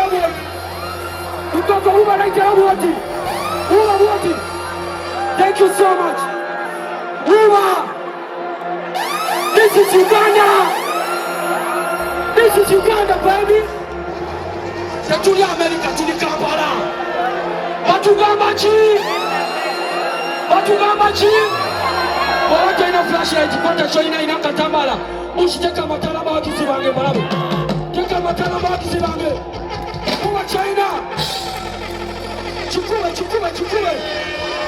Boy. Mtoto huyu anaitwa Abuati. Abuati. Thank you so much. This is Uganda. This is Uganda, baby. Tuli America, tuli Kampala. Batugamba chi. Wawata ina flashlight, pata China ina katambala. Ushiteka matalaba wakisibange malabu. Teka matalaba wakisibange. Kuwa China. Chukue.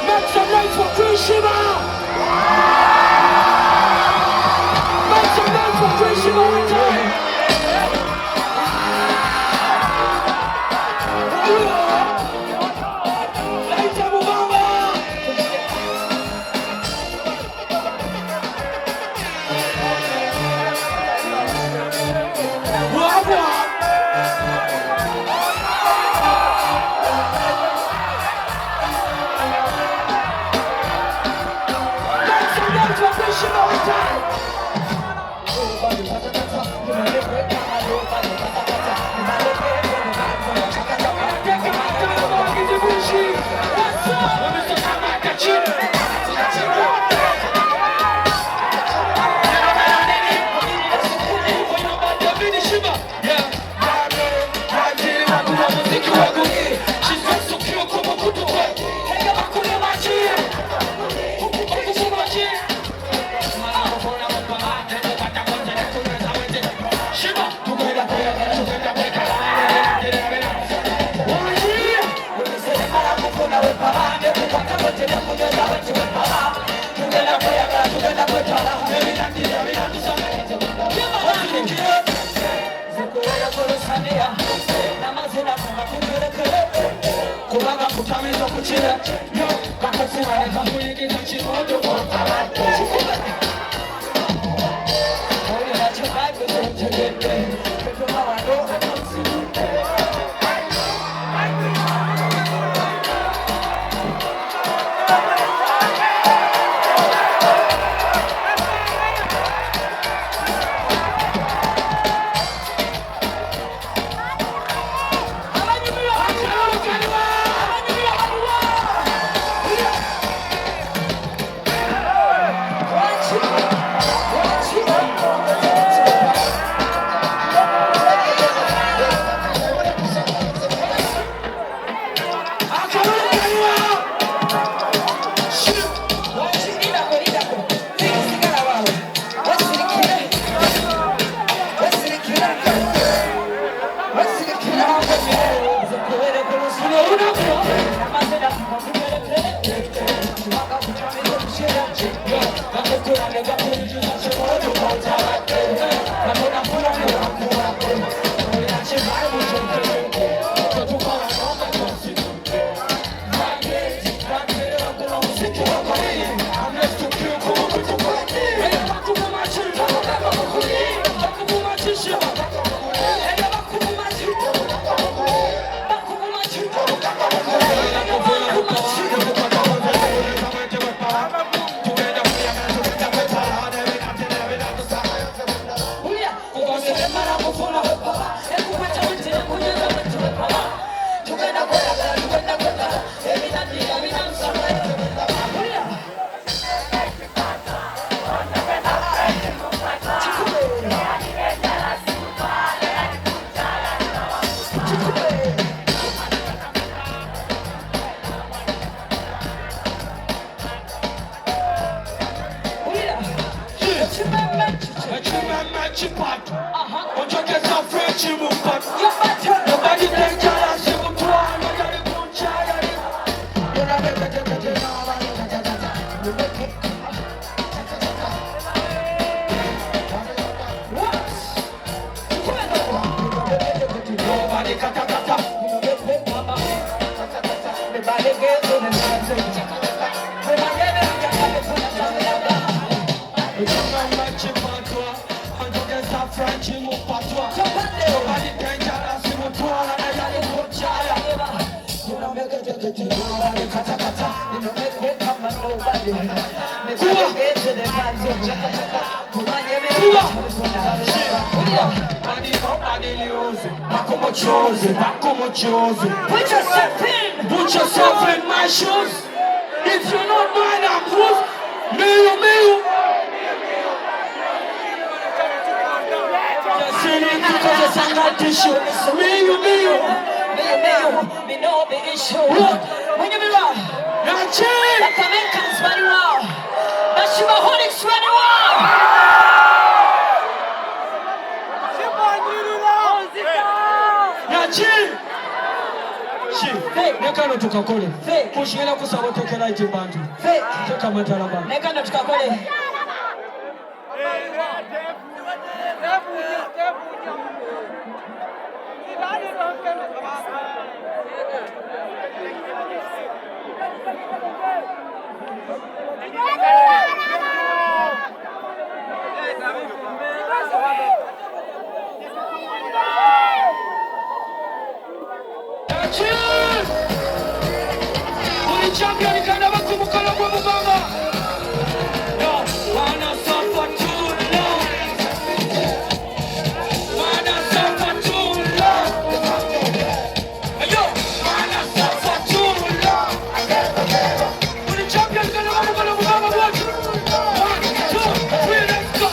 Make some noise for Queen Sheba. Make some noise for Queen Sheba one time. Kuwa Put yourself in my shoes. If you're not mine, I'm whose? Meio. Me know the issue. When you be wrong, that's Americans very well. That's Shibaholics very well. Nekano tukakole. Kushira kusaba tokera ijibantu. Teka matalaba. Nekano tukakole. Champion kana bakumukala kwa muganga. Yo, wanna suffer too long. Wanna suffer too long. Yo, wanna suffer too long. When champion kana bakumukala kwa muganga. 1, 2, 3, let's go.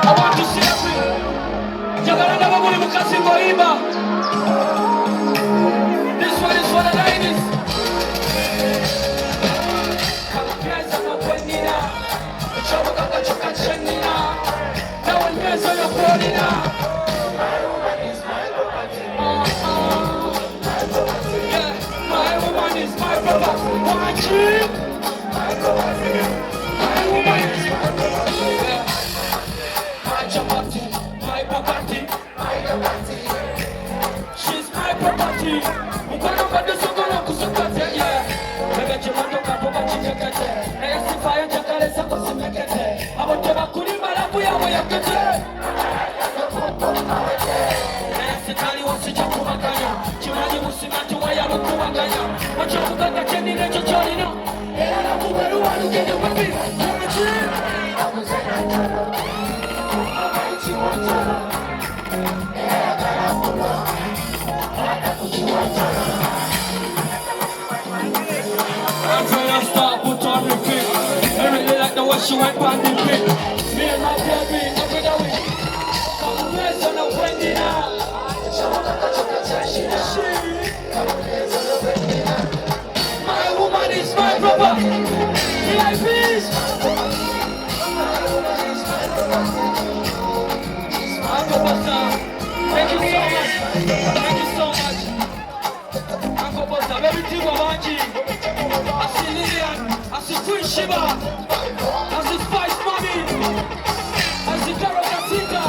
I want to see every Jacaranda Babuli Mukasi Moimba. This one is for the ladies. Kama pesa na kwenina, choka kaka choka chenina. Na wenyezo ya polina. Yeah, my woman is my property. Watch it. My woman is my property. Yeah. My chapati, my property. She's my property. Mkono bado sokolo kusukate, yeah. Bebe chimando kapoka chimekete. Na yasifaya jakale sako simekete. Abote bakuri marabu yawe yakete. Na yasikali wasija kumakanya. Chimani musimati wa yawe kuwaganya. Wacha kukaka cheni recho choni no. Ela na kuberu wanu gede wapi. I'm trying to start, put on repeat. I really like the way she went on the beat. Me and my baby, every day we come raise on the windy now. My woman is my brother. VIPs. Uncle Buster, thank you so much. Thank you so much. Uncle Buster, everything was watching. I see Lillian, I see Queen Shiba, I see Spice Mommy, I see Carol Casita,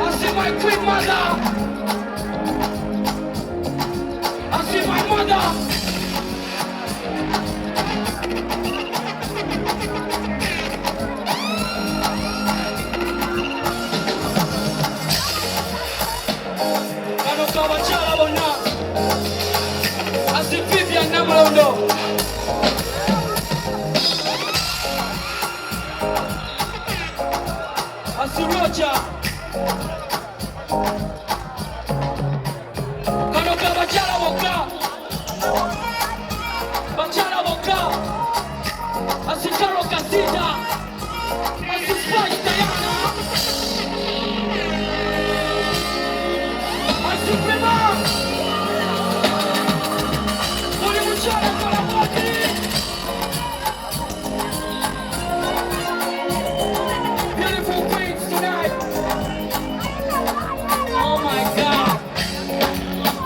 I see my Queen Mother, I see my mother. I see Vivian Namalondo. I see Roger. Kanoka Bachala Boka. Bachala Boka. I see Carol Casita. I see Spice Diana. I see Prima. Beautiful queens tonight. Oh my God.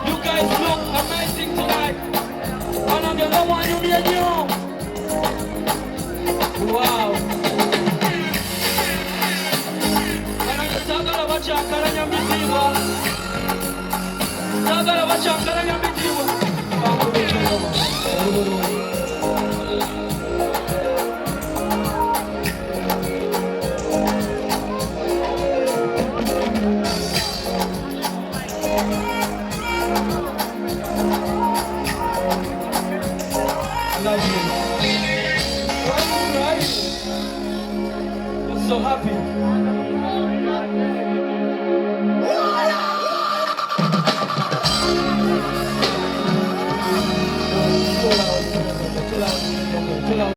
You guys look amazing tonight. And I'm the one you be a new. Wow. And I'm Tagala Bachakara Yamitiwa. Tagala Bachakara Yamitiwa. I'm so happy.